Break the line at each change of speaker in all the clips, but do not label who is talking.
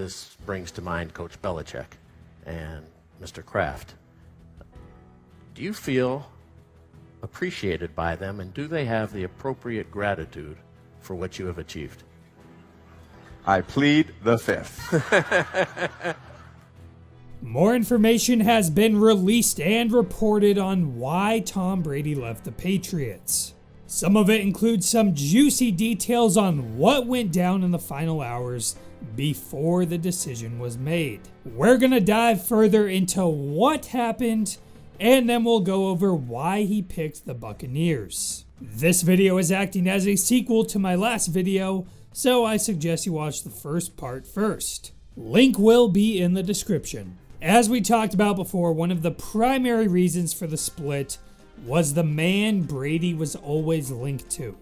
this brings to mind Coach Belichick and Mr. Kraft. Do you feel appreciated by them, and do they have the appropriate gratitude for what you have achieved?
I plead the fifth.
More information has been released and reported on why Tom Brady left the Patriots. Some of it includes some juicy details on what went down in the final hours before the decision was made. We're gonna dive further into what happened, and then we'll go over why he picked the Buccaneers. This video is acting as a sequel to my last video, so I suggest you watch the first part first. Link will be in the description. As we talked about before, one of the primary reasons for the split was the man Brady was always linked to,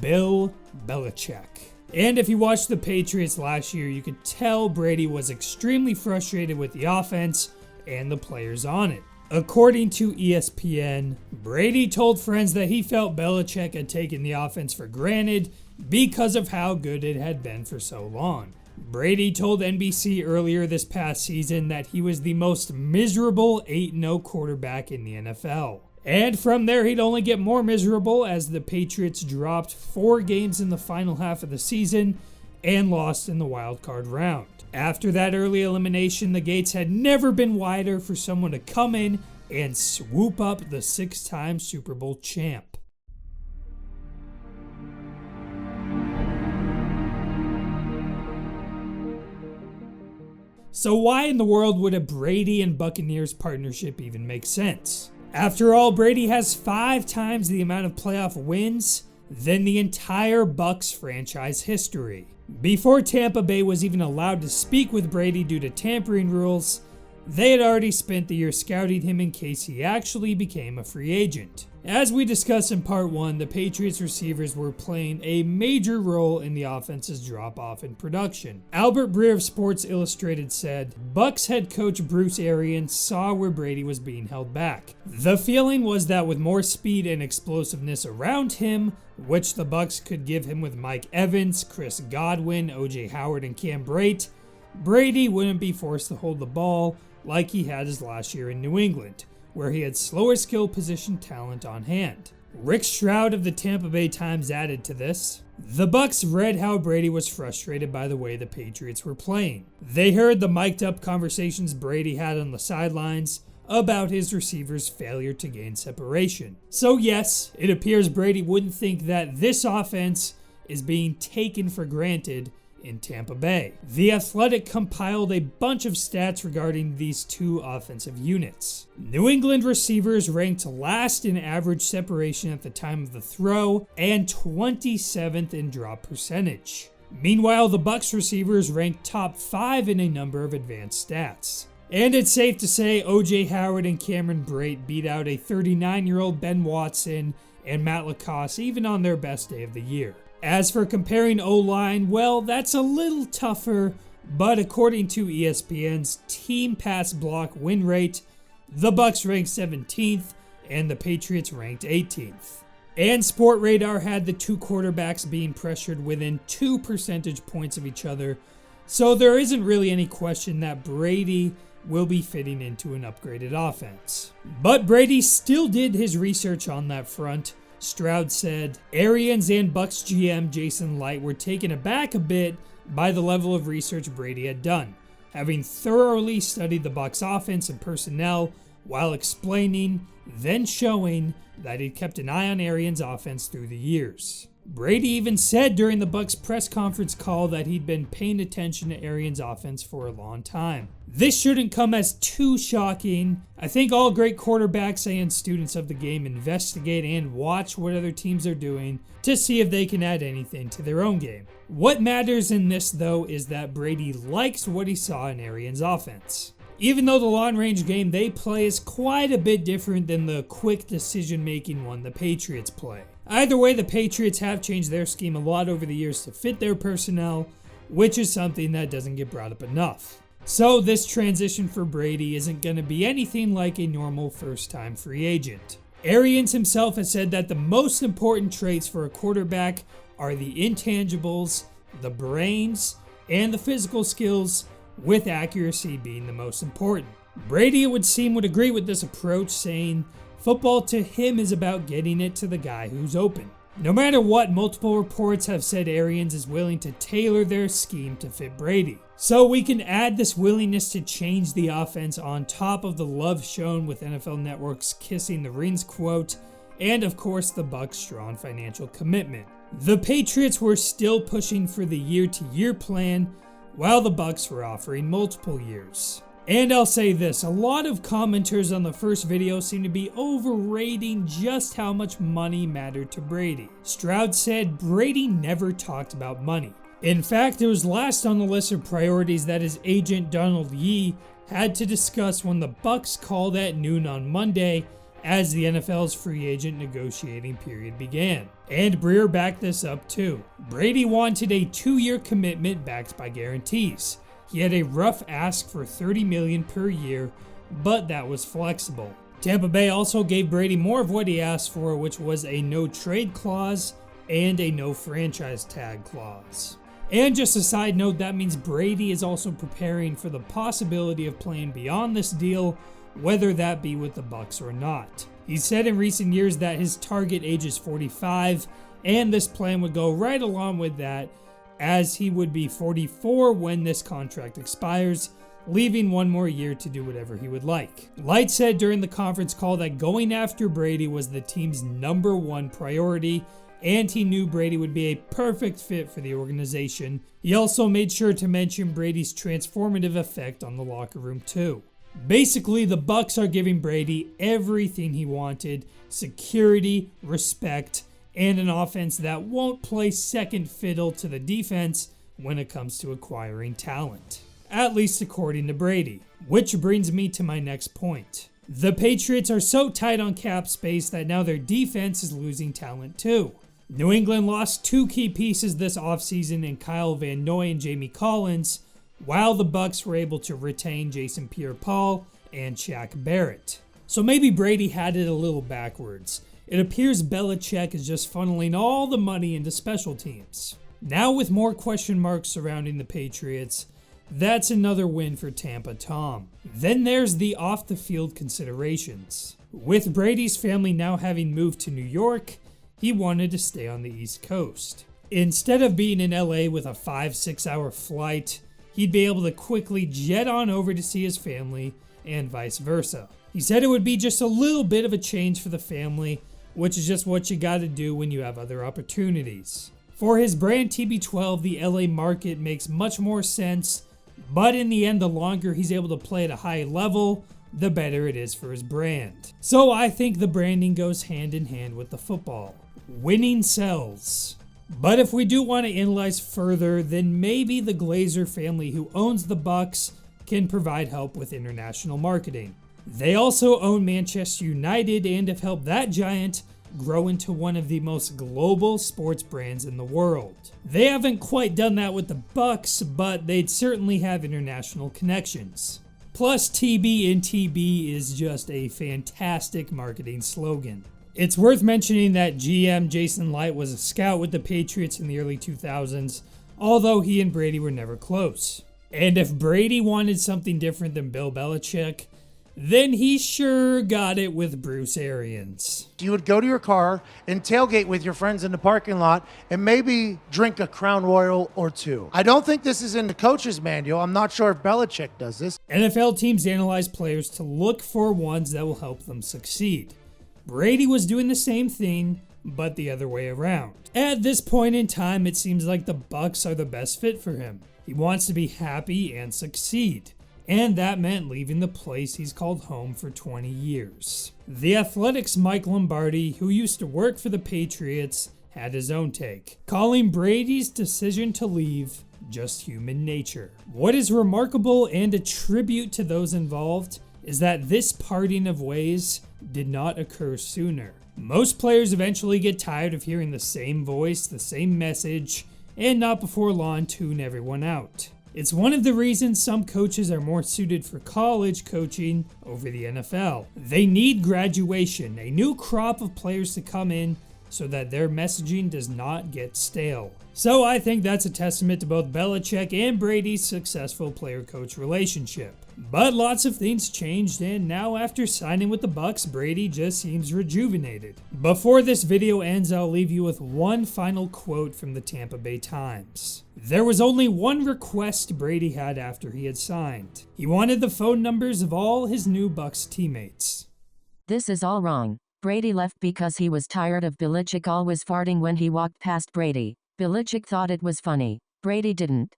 Bill Belichick. And if you watched the Patriots last year, you could tell Brady was extremely frustrated with the offense and the players on it. According to ESPN, Brady told friends that he felt Belichick had taken the offense for granted because of how good it had been for so long. Brady told NBC earlier this past season that he was the most miserable 8-0 quarterback in the NFL. And from there, he'd only get more miserable as the Patriots dropped 4 games in the final half of the season and lost in the wild card round. After that early elimination, the gates had never been wider for someone to come in and swoop up the 6-time Super Bowl champ. So why in the world would a Brady and Buccaneers partnership even make sense? After all, Brady has 5 times the amount of playoff wins than the entire Bucs franchise history. Before Tampa Bay was even allowed to speak with Brady due to tampering rules, they had already spent the year scouting him in case he actually became a free agent. As we discussed in part 1, the Patriots receivers were playing a major role in the offense's drop-off in production. Albert Breer of Sports Illustrated said, Bucs head coach Bruce Arians saw where Brady was being held back. The feeling was that with more speed and explosiveness around him, which the Bucs could give him with Mike Evans, Chris Godwin, O.J. Howard, and Cam Brate, Brady wouldn't be forced to hold the ball like he had his last year in New England, where he had slower skill position talent on hand. Rick Stroud of the Tampa Bay Times added to this, the Bucs read how Brady was frustrated by the way the Patriots were playing. They heard the mic'd up conversations Brady had on the sidelines about his receivers' failure to gain separation. So yes, it appears Brady wouldn't think that this offense is being taken for granted in Tampa Bay. The Athletic compiled a bunch of stats regarding these 2 offensive units. New England receivers ranked last in average separation at the time of the throw and 27th in drop percentage. Meanwhile, the Bucs receivers ranked top 5 in a number of advanced stats. And it's safe to say O.J. Howard and Cameron Brate beat out a 39-year-old Ben Watson and Matt LaCosse even on their best day of the year. As for comparing O-line, well, that's a little tougher, but according to ESPN's team pass block win rate, the Bucs ranked 17th and the Patriots ranked 18th. And Sport Radar had the 2 quarterbacks being pressured within 2 percentage points of each other, so there isn't really any question that Brady will be fitting into an upgraded offense. But Brady still did his research on that front. Stroud said, Arians and Bucs GM Jason Light were taken aback a bit by the level of research Brady had done, having thoroughly studied the Bucs offense and personnel while explaining, then showing that he'd kept an eye on Arians' offense through the years. Brady even said during the Bucs press conference call that he'd been paying attention to Arians' offense for a long time. This shouldn't come as too shocking. I think all great quarterbacks and students of the game investigate and watch what other teams are doing to see if they can add anything to their own game. What matters in this, though, is that Brady likes what he saw in Arians' offense. Even though the long-range game they play is quite a bit different than the quick decision-making one the Patriots play. Either way, the Patriots have changed their scheme a lot over the years to fit their personnel, which is something that doesn't get brought up enough. So this transition for Brady isn't going to be anything like a normal first-time free agent. Arians himself has said that the most important traits for a quarterback are the intangibles, the brains, and the physical skills, with accuracy being the most important. Brady, it would seem, would agree with this approach, saying football to him is about getting it to the guy who's open. No matter what, multiple reports have said Arians is willing to tailor their scheme to fit Brady. So we can add this willingness to change the offense on top of the love shown with NFL Network's Kissing the Rings quote, and of course the Bucs' strong financial commitment. The Patriots were still pushing for the year-to-year plan, while the Bucs were offering multiple years. And I'll say this, a lot of commenters on the first video seem to be overrating just how much money mattered to Brady. Stroud said Brady never talked about money. In fact, it was last on the list of priorities that his agent Donald Yee had to discuss when the Bucs called at noon on Monday as the NFL's free agent negotiating period began. And Breer backed this up too. Brady wanted a 2-year commitment backed by guarantees. He had a rough ask for $30 million per year, but that was flexible. Tampa Bay also gave Brady more of what he asked for, which was a no-trade clause and a no-franchise tag clause. And just a side note, that means Brady is also preparing for the possibility of playing beyond this deal, whether that be with the Bucs or not. He said in recent years that his target age is 45, and this plan would go right along with that, as he would be 44 when this contract expires, leaving one more year to do whatever he would like. Light said during the conference call that going after Brady was the team's #1 priority, and he knew Brady would be a perfect fit for the organization. He also made sure to mention Brady's transformative effect on the locker room too. Basically, the Bucs are giving Brady everything he wanted: security, respect, and an offense that won't play second fiddle to the defense when it comes to acquiring talent. At least according to Brady. Which brings me to my next point. The Patriots are so tight on cap space that now their defense is losing talent too. New England lost 2 key pieces this offseason in Kyle Van Noy and Jamie Collins, while the Bucs were able to retain Jason Pierre-Paul and Shaq Barrett. So maybe Brady had it a little backwards. It appears Belichick is just funneling all the money into special teams. Now with more question marks surrounding the Patriots, that's another win for Tampa Tom. Then there's the off-the-field considerations. With Brady's family now having moved to New York, he wanted to stay on the East Coast. Instead of being in LA with a 5-6 hour flight, he'd be able to quickly jet on over to see his family and vice versa. He said it would be just a little bit of a change for the family, which is just what you gotta do when you have other opportunities. For his brand TB12, the LA market makes much more sense, but in the end, the longer he's able to play at a high level, the better it is for his brand. So I think the branding goes hand in hand with the football. Winning sells. But if we do want to analyze further, then maybe the Glazer family who owns the Bucs can provide help with international marketing. They also own Manchester United and have helped that giant grow into one of the most global sports brands in the world. They haven't quite done that with the Bucs, but they'd certainly have international connections. Plus, TB in TB is just a fantastic marketing slogan. It's worth mentioning that GM Jason Light was a scout with the Patriots in the early 2000s, although he and Brady were never close. And if Brady wanted something different than Bill Belichick, then he sure got it with Bruce Arians.
You would go to your car and tailgate with your friends in the parking lot and maybe drink a Crown Royal or 2. I don't think this is in the coach's manual. I'm not sure if Belichick does this.
NFL teams analyze players to look for ones that will help them succeed. Brady was doing the same thing, but the other way around. At this point in time, it seems like the Bucs are the best fit for him. He wants to be happy and succeed. And that meant leaving the place he's called home for 20 years. The Athletic's Mike Lombardi, who used to work for the Patriots, had his own take, calling Brady's decision to leave just human nature. What is remarkable and a tribute to those involved is that this parting of ways did not occur sooner. Most players eventually get tired of hearing the same voice, the same message, and not before long tune everyone out. It's one of the reasons some coaches are more suited for college coaching over the NFL. They need graduation, a new crop of players to come in so that their messaging does not get stale. So I think that's a testament to both Belichick and Brady's successful player-coach relationship. But lots of things changed, and now after signing with the Bucs, Brady just seems rejuvenated. Before this video ends, I'll leave you with one final quote from the Tampa Bay Times. There was only one request Brady had after he had signed. He wanted the phone numbers of all his new Bucs teammates.
This is all wrong. Brady left because he was tired of Belichick always farting when he walked past Brady. Belichick thought it was funny. Brady didn't.